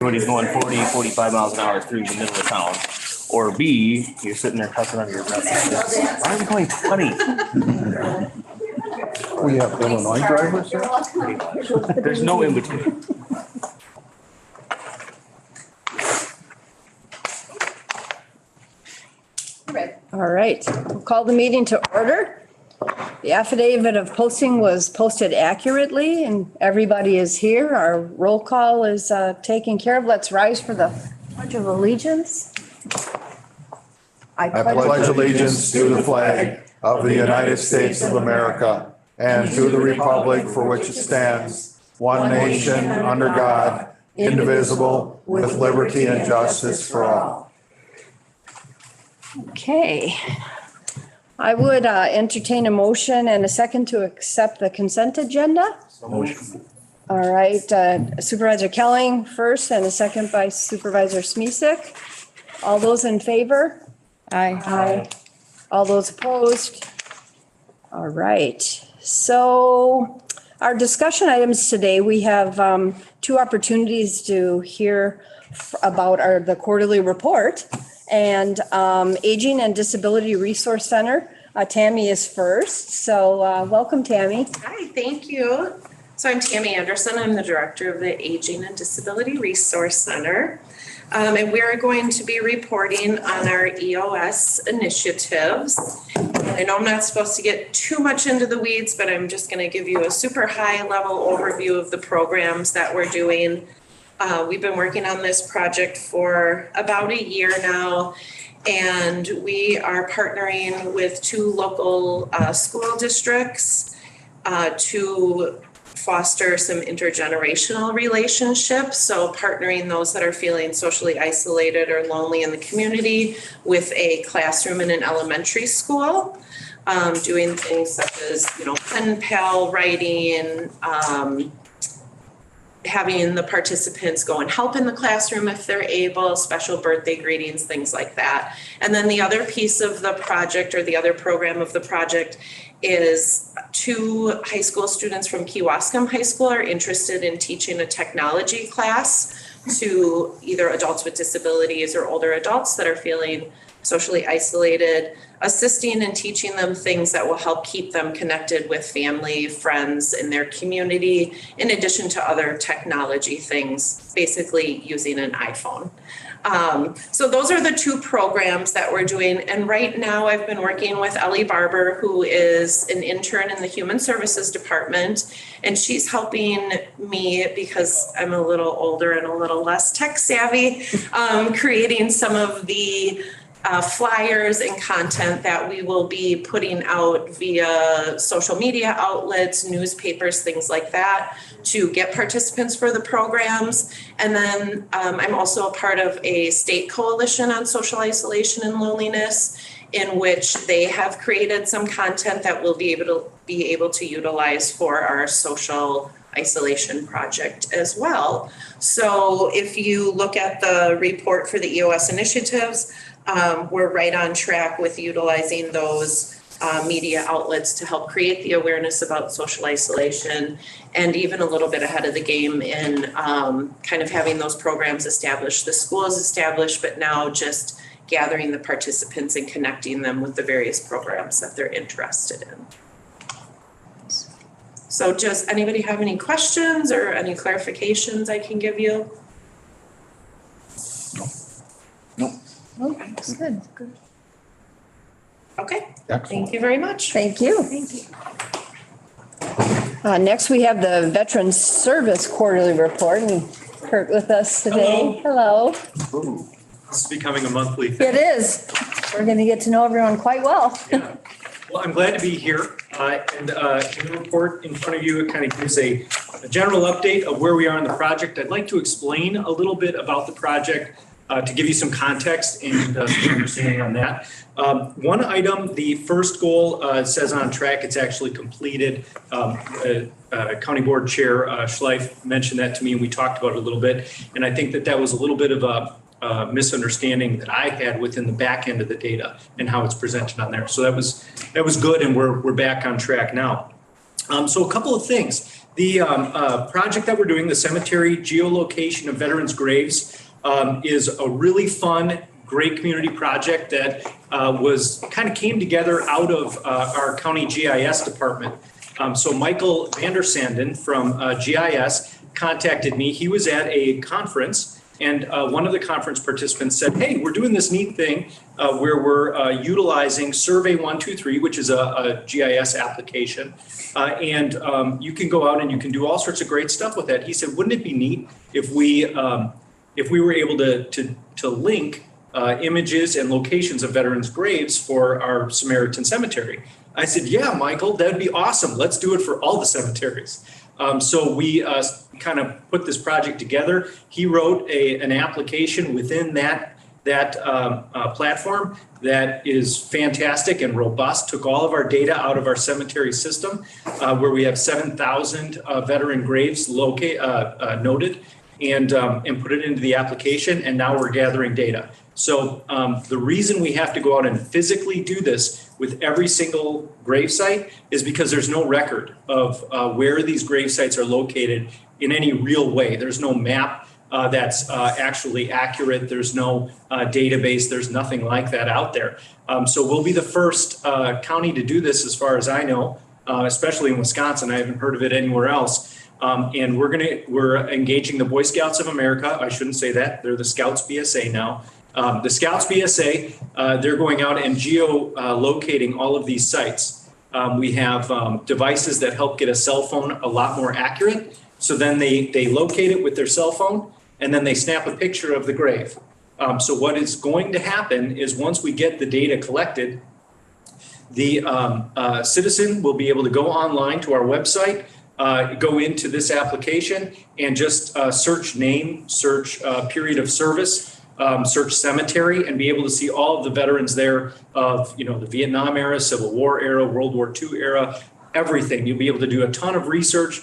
everybody's going 40, 45 miles an hour through the middle of town. Or B, you're sitting there cussing under your breath. Why are we going 20? We have Illinois drivers here? There's no in between. All right, we'll call the meeting to order. The affidavit of posting was posted accurately and everybody is here. Our roll call is taken care of. Let's rise for the Pledge of Allegiance. I pledge allegiance to the flag of the United States of America and to the republic for which it stands, one nation, under God, indivisible, with liberty and justice for all. Okay. I would entertain a motion and a second to accept the consent agenda. Motion. All right, Supervisor Kelling first and a second by Supervisor Smisek. All those in favor? Aye. All those opposed? All right. So our discussion items today, we have two opportunities to hear about the quarterly report. And Aging and Disability Resource Center, Tammy is first. So welcome, Tammy. Hi, thank you. So I'm Tammy Anderson. I'm the director of the Aging and Disability Resource Center. And we're going to be reporting on our EOS initiatives. I know I'm not supposed to get too much into the weeds, but I'm just going to give you a super high level overview of the programs that we're doing. We've been working on this project for about a year now, and we are partnering with two local school districts to foster some intergenerational relationships. So partnering those that are feeling socially isolated or lonely in the community with a classroom in an elementary school, doing things such as, pen pal writing, having the participants go and help in the classroom if they're able, special birthday greetings, things like that. And then the other piece of the project, or the other program of the project, is two high school students from Kewaskum High School are interested in teaching a technology class to either adults with disabilities or older adults that are feeling socially isolated, assisting and teaching them things that will help keep them connected with family, friends in their community, in addition to other technology things, basically using an iPhone. So those are the two programs that we're doing. And right now I've been working with Ellie Barber, who is an intern in the Human Services Department. And she's helping me, because I'm a little older and a little less tech savvy, creating some of the flyers and content that we will be putting out via social media outlets, newspapers, things like that, to get participants for the programs. And then I'm also a part of a state coalition on social isolation and loneliness, in which they have created some content that we'll be able to utilize for our social isolation project as well. So if you look at the report for the EOS initiatives, we're right on track with utilizing those media outlets to help create the awareness about social isolation, and even a little bit ahead of the game in kind of having those programs established. The school is established, but now just gathering the participants and connecting them with the various programs that they're interested in. So just anybody have any questions or any clarifications I can give you? Oh, that's good. Okay, Excellent. thank you very much. Thank you. Thank you. Next, we have the Veterans Service Quarterly Report, and Kurt with us today. Hello. This is becoming a monthly thing. It is. We're going to get to know everyone quite well. Yeah. Well, I'm glad to be here. And in the report in front of you, it kind of gives a general update of where we are in the project. I'd like to explain a little bit about the project to give you some context and some understanding on that. One item, the first goal says on track, it's actually completed. County Board Chair Schleif mentioned that to me, and we talked about it a little bit. And I think that was a little bit of a misunderstanding that I had within the back end of the data and how it's presented on there. So that was good, and we're back on track now. So a couple of things. The project that we're doing, the cemetery geolocation of veterans' graves, is a really fun, great community project that came together out of our county GIS department. So Michael Vandersanden from GIS contacted me. He was at a conference, and one of the conference participants said, hey, we're doing this neat thing where we're utilizing Survey 123, which is a GIS application. And you can go out and you can do all sorts of great stuff with that. He said, wouldn't it be neat if we were able to link images and locations of veterans' graves for our Samaritan Cemetery? I said, yeah, Michael, that'd be awesome. Let's do it for all the cemeteries. So we kind of put this project together. He wrote an application within that platform that is fantastic and robust. Took all of our data out of our cemetery system, where we have 7,000 veteran graves noted, and put it into the application. And now we're gathering data. So the reason we have to go out and physically do this with every single grave site is because there's no record of where these grave sites are located in any real way. There's no map that's actually accurate. There's no database. There's nothing like that out there. So we'll be the first county to do this, as far as I know, especially in Wisconsin. I haven't heard of it anywhere else. And we're engaging the Boy Scouts of America. I shouldn't say that. They're the Scouts BSA now. The Scouts BSA, they're going out and geolocating all of these sites. We have devices that help get a cell phone a lot more accurate. So then they locate it with their cell phone, and then they snap a picture of the grave. So what is going to happen is, once we get the data collected, the citizen will be able to go online to our website, go into this application, and just search name, search period of service, search cemetery, and be able to see all of the veterans there of, the Vietnam era, Civil War era, World War II era, everything. You'll be able to do a ton of research.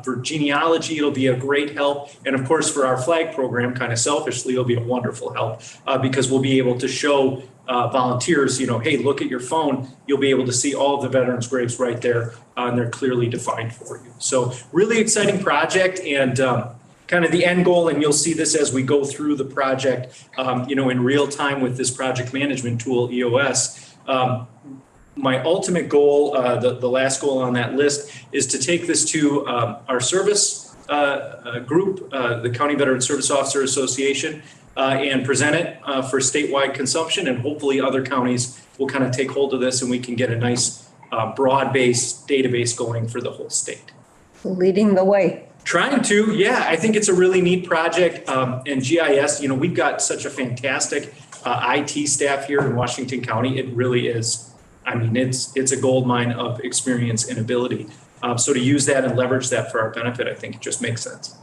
For genealogy, it'll be a great help. And of course, for our flag program, kind of selfishly, it'll be a wonderful help because we'll be able to show volunteers, hey, look at your phone. You'll be able to see all of the veterans' graves right there, and they're clearly defined for you. So really exciting project, and kind of the end goal, and you'll see this as we go through the project, in real time with this project management tool, EOS. My ultimate goal, the last goal on that list, is to take this to our service group, the County Veteran Service Officer Association, and present it for statewide consumption. And hopefully other counties will kind of take hold of this, and we can get a nice broad-based database going for the whole state. Leading the way. Trying to, yeah. I think it's a really neat project. And GIS, we've got such a fantastic IT staff here in Washington County. It really is. I mean, it's a gold mine of experience and ability. So to use that and leverage that for our benefit, I think it just makes sense.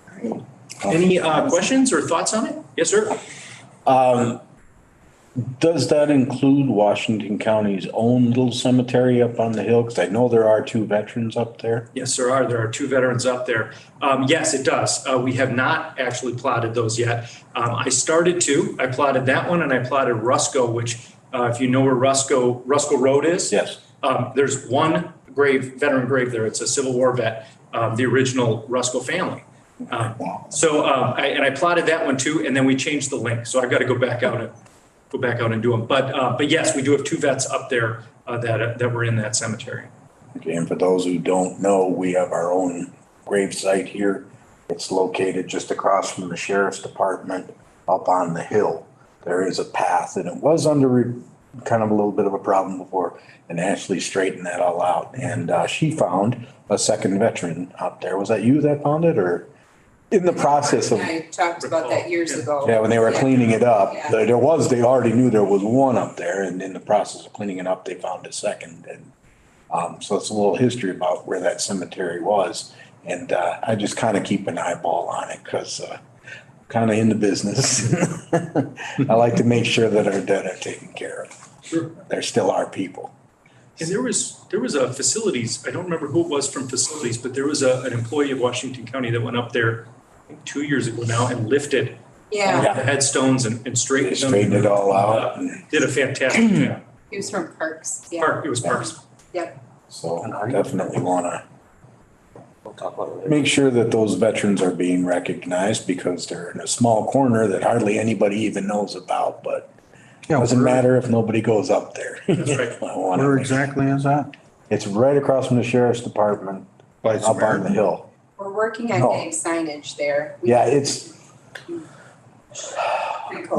Great. Any questions or thoughts on it? Yes, sir. Does that include Washington County's own little cemetery up on the hill? Because I know there are 2 veterans up there. Yes, there are. There are 2 veterans up there. Yes, it does. We have not actually plotted those yet. I started to. I plotted that one, and I plotted Rusco, which, if you know where Rusco Road is. Yes. There's one veteran grave there. It's a Civil War vet, the original Rusco family. So I plotted that one too, and then we changed the link. So I've got to go back out and do them. But yes, we do have 2 vets up there that were in that cemetery. Okay, and for those who don't know, we have our own grave site here. It's located just across from the sheriff's department up on the hill. There is a path, and it was under kind of a little bit of a problem before, and Ashley straightened that all out. And she found a second veteran out there. Was that you that found it, or in the process of? I talked about that years ago. Yeah, when they were cleaning it up, Yeah. they already knew there was one up there, and in the process of cleaning it up, they found a second. And so it's a little history about where that cemetery was. And I just kind of keep an eyeball on it because kind of in the business. I like to make sure that our dead are taken care of. Sure. They're still our people. And there was a facilities, I don't remember who it was from facilities, but there was an employee of Washington County that went up there, I think 2 years ago now, and lifted Yeah, the headstones and They straightened them. straightened it all out. And Did a fantastic job. he was from Parks. Yeah. It was Parks. Yep. so definitely want to talk about it later. make sure that those veterans are being recognized because they're in a small corner that hardly anybody even knows about, but it doesn't matter if nobody goes up there. That's right. I wanna Where make sure. exactly is that? It's right across from the sheriff's department, By up on the Samaritan? hill. We're working on No. getting signage there. Yeah, it's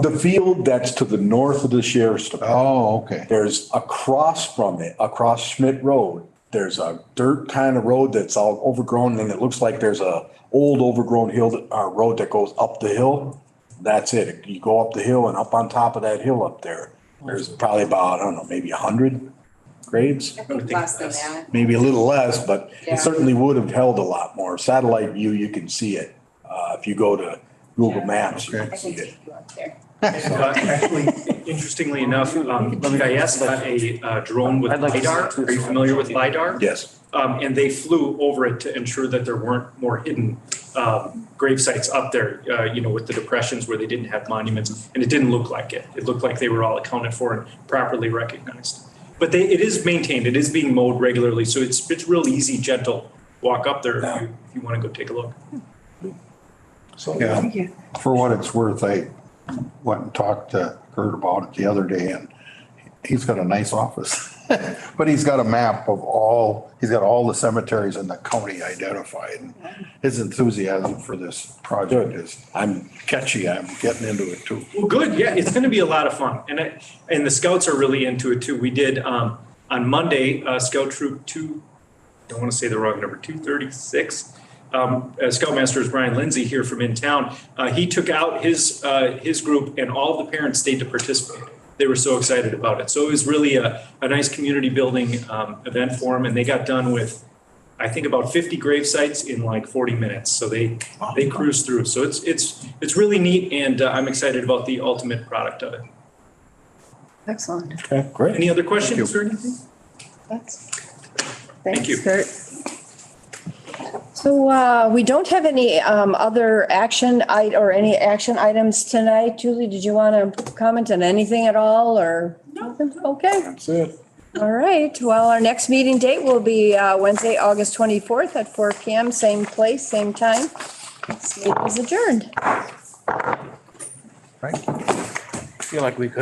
the field that's to the north of the sheriff's department. Oh, okay. There's across from it, across Schmidt Road, there's a dirt kind of road that's all overgrown and it looks like there's a old overgrown hill, road that goes up the hill. That's it. You go up the hill and up on top of that hill up there, there's probably about, I don't know, maybe 100 graves, I think less than that. maybe a little less, but Yeah. it certainly would have held a lot more. Satellite view, you can see it. If you go to Google Maps, you I can see can it. take you up there. Actually, interestingly enough, GIS got a drone with I'd like to see LiDAR. it too. Are you familiar with LiDAR? Yes. And they flew over it to ensure that there weren't more hidden grave sites up there, with the depressions where they didn't have monuments. And it didn't look like it. It looked like they were all accounted for and properly recognized. But it is maintained, it is being mowed regularly, so it's real easy, gentle walk up there if you want to go take a look. So, Yeah, for what it's worth, I went and talked to Kurt about it the other day and he's got a nice office. But he's got a map of he's got all the cemeteries in the county identified. And his enthusiasm for this project is, I'm catchy, I'm getting into it too. Well, good, yeah, it's gonna be a lot of fun, and the scouts are really into it too. We did, on Monday, Scout Troop I don't wanna say the wrong number, 236. Scoutmaster is Brian Lindsay here from in town. He took out his group and all the parents stayed to participate. They were so excited about it. So it was really a nice community building, event for them, and they got done with, I think, about 50 grave sites in like 40 minutes. So they cruised through. So it's really neat, and I'm excited about the ultimate product of it. Excellent. okay, great. Any other questions or anything? Thanks, you. Kurt. So we don't have any other any action items tonight. Julie, did you want to comment on anything at all or? No. Okay, That's it. all right. Well, our next meeting date will be Wednesday, August 24th at 4 PM, same place, same time. This meeting is adjourned. I feel like we could